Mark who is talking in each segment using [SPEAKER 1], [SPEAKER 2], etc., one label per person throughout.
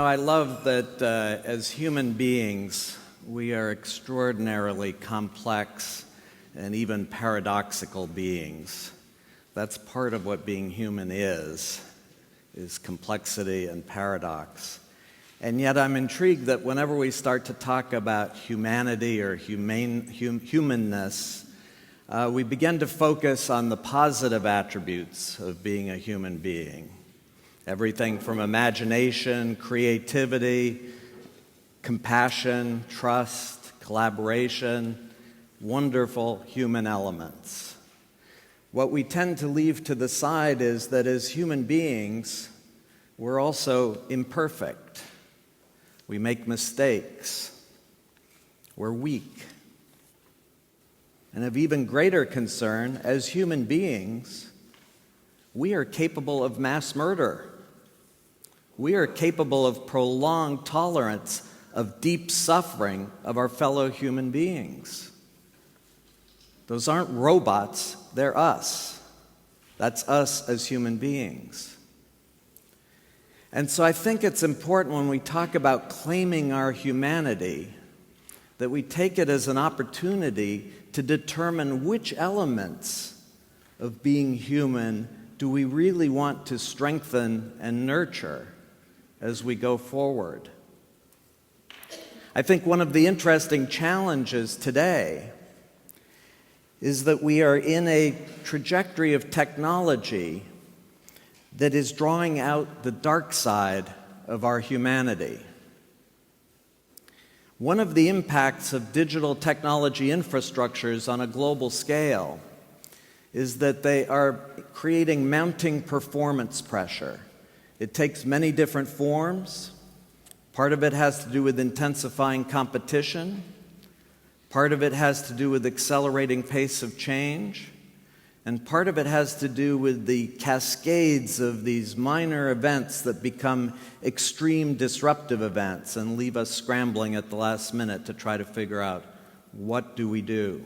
[SPEAKER 1] I love that as human beings, we are extraordinarily complex and even paradoxical beings. That's part of what being human is complexity and paradox. And yet I'm intrigued that whenever we start to talk about humanity or humanness, we begin to focus on the positive attributes of being a human being. Everything from imagination, creativity, compassion, trust, collaboration, wonderful human elements. What we tend to leave to the side is that as human beings, we're also imperfect. We make mistakes. We're weak. And of even greater concern, as human beings, we are capable of mass murder. We are capable of prolonged tolerance of deep suffering of our fellow human beings. Those aren't robots, they're us. That's us as human beings. And so I think it's important when we talk about claiming our humanity that we take it as an opportunity to determine which elements of being human do we really want to strengthen and nurture as we go forward. I think one of the interesting challenges today is that we are in a trajectory of technology that is drawing out the dark side of our humanity. One of the impacts of digital technology infrastructures on a global scale is that they are creating mounting performance pressure. It takes many different forms. Part of it has to do with intensifying competition. Part of it has to do with accelerating pace of change. And part of it has to do with the cascades of these minor events that become extreme disruptive events and leave us scrambling at the last minute to try to figure out, what do we do?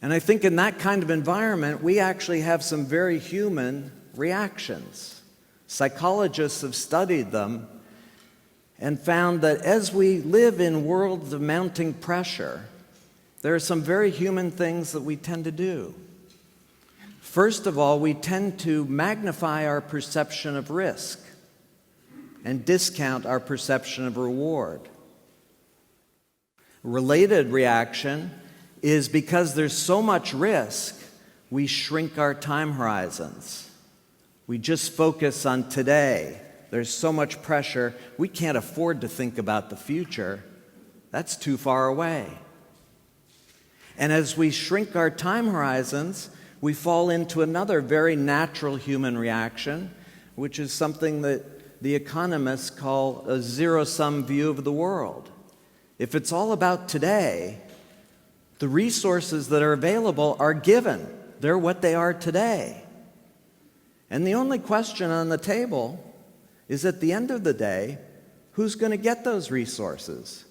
[SPEAKER 1] And I think in that kind of environment, we actually have some very human reactions. Psychologists have studied them and found that as we live in worlds of mounting pressure, there are some very human things that we tend to do. First of all, we tend to magnify our perception of risk and discount our perception of reward. A related reaction is because there's so much risk, we shrink our time horizons. We just focus on today. There's so much pressure, we can't afford to think about the future. That's too far away. And as we shrink our time horizons, we fall into another very natural human reaction, which is something that the economists call a zero-sum view of the world. If it's all about today, the resources that are available are given. They're what they are today. And the only question on the table is, at the end of the day, who's going to get those resources?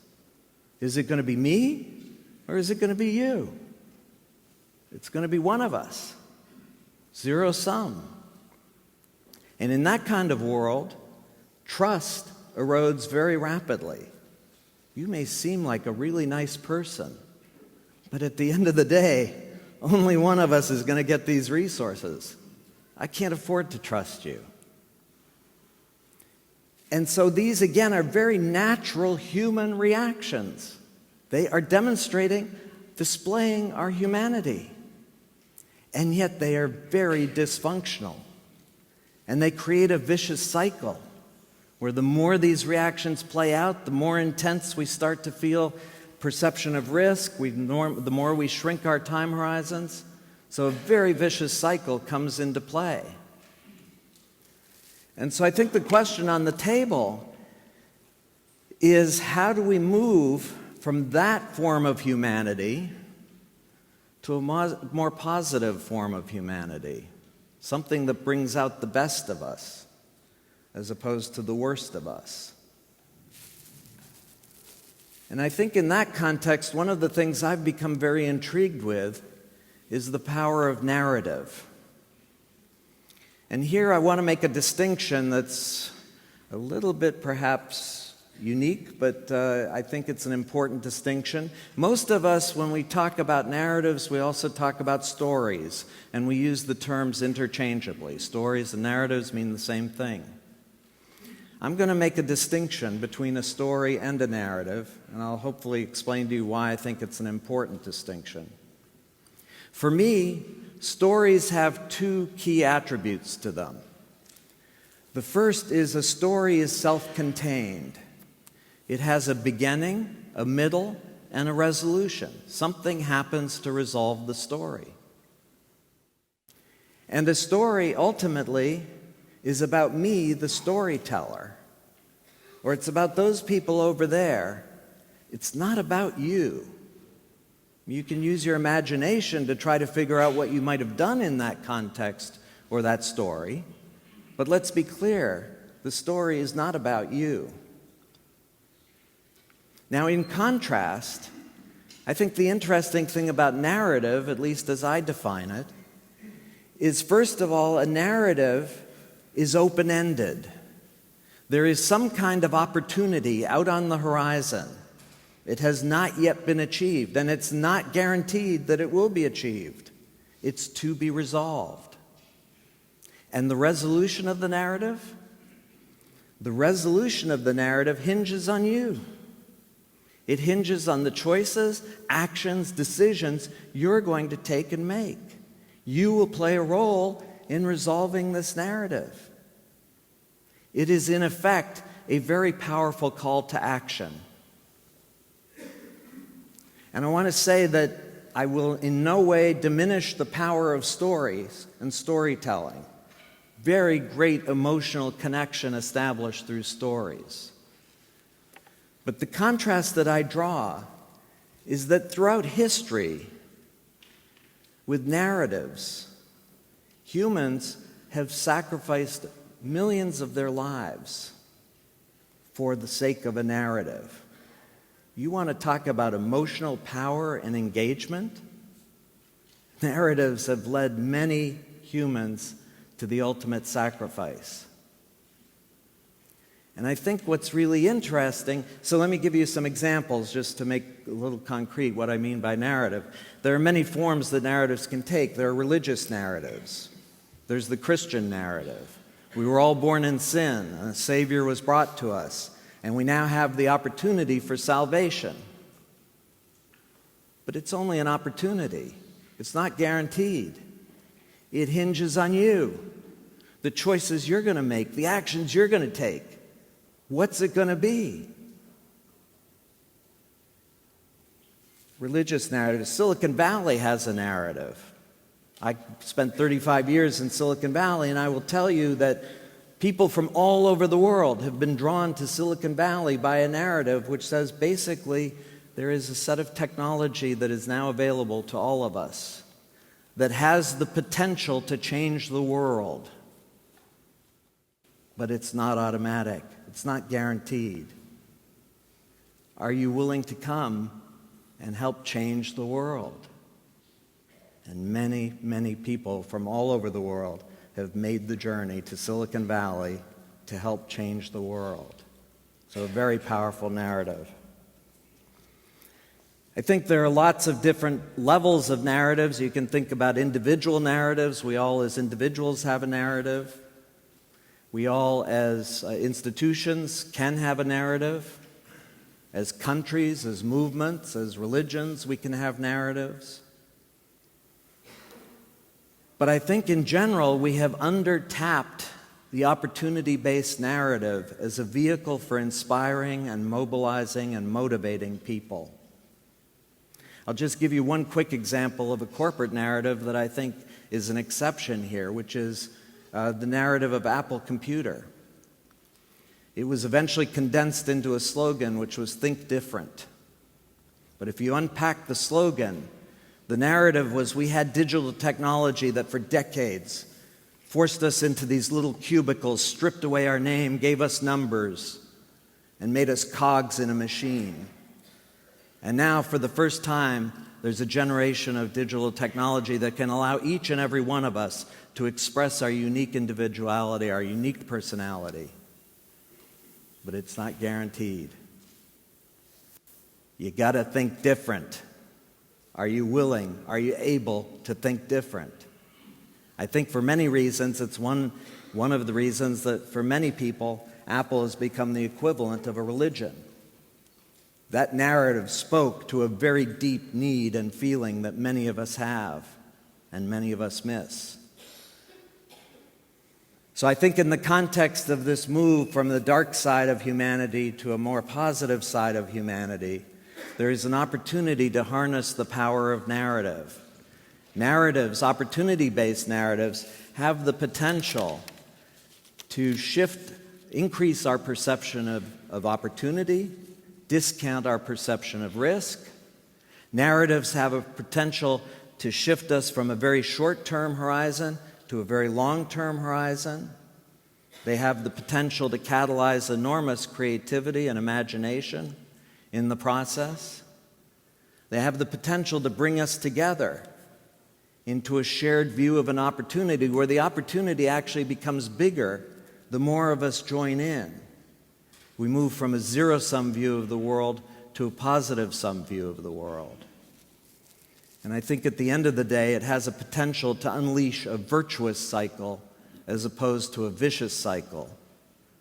[SPEAKER 1] Is it going to be me, or is it going to be you? It's going to be one of us. Zero sum. And in that kind of world, trust erodes very rapidly. You may seem like a really nice person, but at the end of the day, only one of us is going to get these resources. I can't afford to trust you. And so these, again, are very natural human reactions. They are displaying our humanity. And yet they are very dysfunctional. And they create a vicious cycle where the more these reactions play out, the more intense we start to feel perception of risk, the more we shrink our time horizons. So a very vicious cycle comes into play. And so I think the question on the table is, how do we move from that form of humanity to a more positive form of humanity? Something that brings out the best of us as opposed to the worst of us. And I think in that context, one of the things I've become very intrigued with is the power of narrative. And here I want to make a distinction that's a little bit perhaps unique, but I think it's an important distinction. Most of us, when we talk about narratives, we also talk about stories, and we use the terms interchangeably. Stories and narratives mean the same thing. I'm going to make a distinction between a story and a narrative, and I'll hopefully explain to you why I think it's an important distinction. For me, stories have two key attributes to them. The first is a story is self-contained. It has a beginning, a middle, and a resolution. Something happens to resolve the story. And a story, ultimately, is about me, the storyteller. Or it's about those people over there. It's not about you. You can use your imagination to try to figure out what you might have done in that context or that story. But let's be clear, the story is not about you. Now, in contrast, I think the interesting thing about narrative, at least as I define it, is first of all, a narrative is open-ended. There is some kind of opportunity out on the horizon. It has not yet been achieved, and it's not guaranteed that it will be achieved. It's to be resolved. And the resolution of the narrative? The resolution of the narrative hinges on you. It hinges on the choices, actions, decisions you're going to take and make. You will play a role in resolving this narrative. It is, in effect, a very powerful call to action. And I want to say that I will in no way diminish the power of stories and storytelling. Very great emotional connection established through stories. But the contrast that I draw is that throughout history, with narratives, humans have sacrificed millions of their lives for the sake of a narrative. You want to talk about emotional power and engagement? Narratives have led many humans to the ultimate sacrifice. And I think what's really interesting, so let me give you some examples just to make a little concrete what I mean by narrative. There are many forms that narratives can take. There are religious narratives. There's the Christian narrative. We were all born in sin, and a Savior was brought to us, and we now have the opportunity for salvation. But it's only an opportunity. It's not guaranteed. It hinges on you, the choices you're going to make, the actions you're going to take. What's it going to be? Religious narrative. Silicon Valley has a narrative. I spent 35 years in Silicon Valley, and I will tell you that people from all over the world have been drawn to Silicon Valley by a narrative which says basically there is a set of technology that is now available to all of us that has the potential to change the world. But it's not automatic. It's not guaranteed. Are you willing to come and help change the world? And many, many people from all over the world have made the journey to Silicon Valley to help change the world. So a very powerful narrative. I think there are lots of different levels of narratives. You can think about individual narratives. We all as individuals have a narrative. We all as institutions can have a narrative. As countries, as movements, as religions, we can have narratives. But I think in general, we have undertapped the opportunity-based narrative as a vehicle for inspiring and mobilizing and motivating people. I'll just give you one quick example of a corporate narrative that I think is an exception here, which is the narrative of Apple Computer. It was eventually condensed into a slogan which was "Think Different." But if you unpack the slogan, the narrative was we had digital technology that for decades forced us into these little cubicles, stripped away our name, gave us numbers, and made us cogs in a machine. And now, for the first time, there's a generation of digital technology that can allow each and every one of us to express our unique individuality, our unique personality. but it's not guaranteed. You got to think different. Are you willing? Are you able to think different? I think for many reasons, it's one of the reasons that for many people, Apple has become the equivalent of a religion. That narrative spoke to a very deep need and feeling that many of us have and many of us miss. So I think in the context of this move from the dark side of humanity to a more positive side of humanity, there is an opportunity to harness the power of narrative. Narratives, opportunity-based narratives, have the potential to increase our perception of opportunity, discount our perception of risk. Narratives have a potential to shift us from a very short-term horizon to a very long-term horizon. They have the potential to catalyze enormous creativity and imagination in the process. They have the potential to bring us together into a shared view of an opportunity where the opportunity actually becomes bigger the more of us join in. We move from a zero-sum view of the world to a positive-sum view of the world. And I think at the end of the day, it has a potential to unleash a virtuous cycle as opposed to a vicious cycle.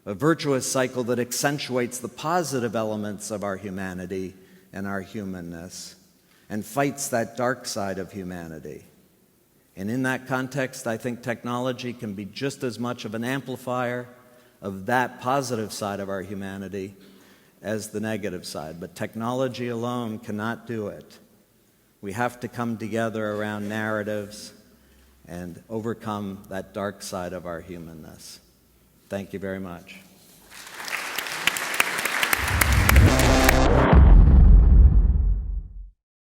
[SPEAKER 1] A virtuous cycle that accentuates the positive elements of our humanity and our humanness and fights that dark side of humanity. And in that context, I think technology can be just as much of an amplifier of that positive side of our humanity as the negative side. But technology alone cannot do it. We have to come together around narratives and overcome that dark side of our humanness. Thank you very much.